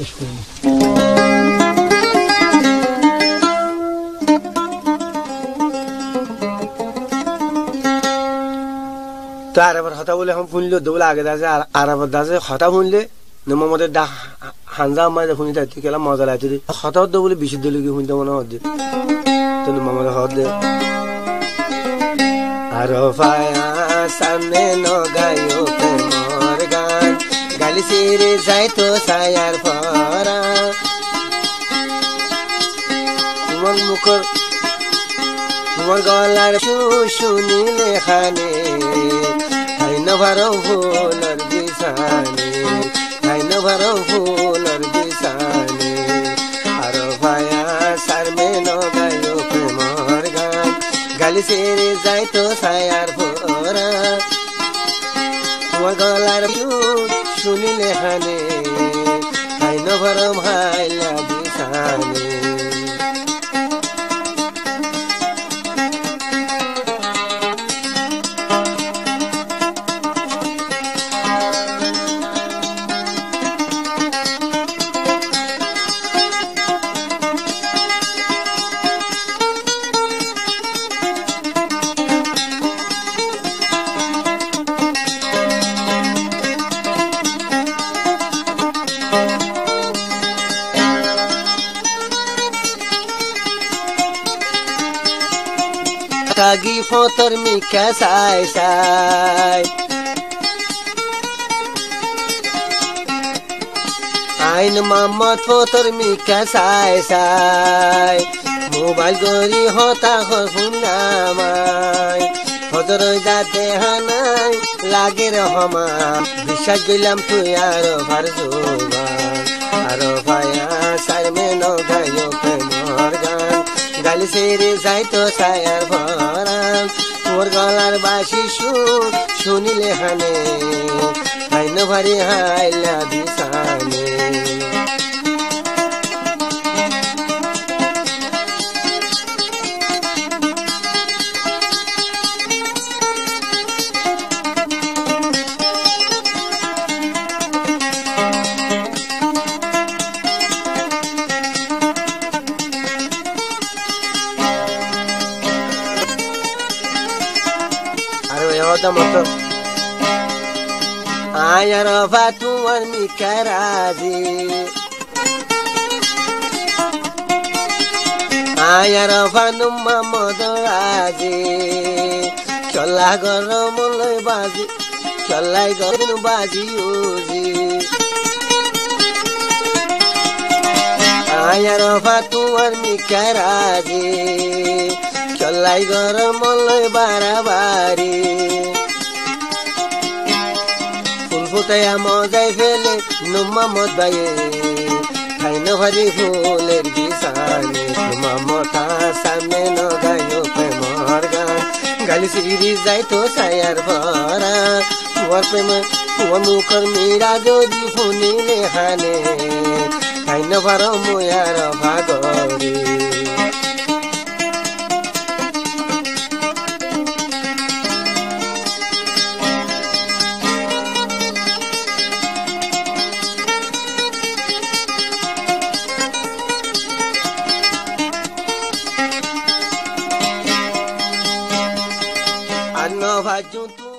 পেশ করে নিই। তো আর আবার হতা বলে এখন শুনলো দৌলে আগে দাসে আর আবার দাসে হতা শুনলে নমদের দা হানজা আমার শুনি তাই কেলা মজা লাগছে হতা হতো বলে বেশি দিলে কি শুনতে মনে হচ্ছে তো মামাদের হত দে আর ফায়া সামনে নগায়ো প্রেমর গান গালি সিরে যাই তো সায়ার ফরা তোমার মুখর তোমার গলার শুনিলে খানে হাইন ভারো ফুলর বিছানে হাইন ভারো ফুলর বিছানে আর ভায়া সারমে নগায়ো প্রেমর গান গালি সেরে যাই তো ছায়ার ফোরা তোমার গলার শুনিলে খানে হাইন ভারো ভাইলা বিছানে কাগি ফতর মিকা সাই সাই আইন মাম্মদ ফতর মিকা সাই সাই মোবাইল গরি হতা হনামাই ফতর যাতে হানাই লাগে রহমা বিশ্বাস গেলাম তুই আর ভার আর ভায়া সারমে নগায়ো প্রেমর গান গালি সেরে যাই তো ছায়ার ভরা তোর গলার বাসি শুনিলে হানে হাইন ভারি হাইলা বিছানে মতো আয়ার তোমার মিকারাজি আয়ার ভানুমা মদরাজি চলা গরম লই বাজি চলাই গরম বাজি ওজি আয়ার তোমার মিকারাজি চলাই গরম লই বারাবারি ফুলফুটাইয়া মজাই ফেলে নুম্মা মদ বাইয়ে খাইন ভারি ফুলের বিছানে নুম্মা মতা সামনে নগায়ো প্রেমর গান গালি সিরি যাই তো ছায়ার ভরা তোমার প্রেম তোমার মুখর মীরা যদি শুনিলে হানে খাইন ভার মুয়ার ভাগরি no va junto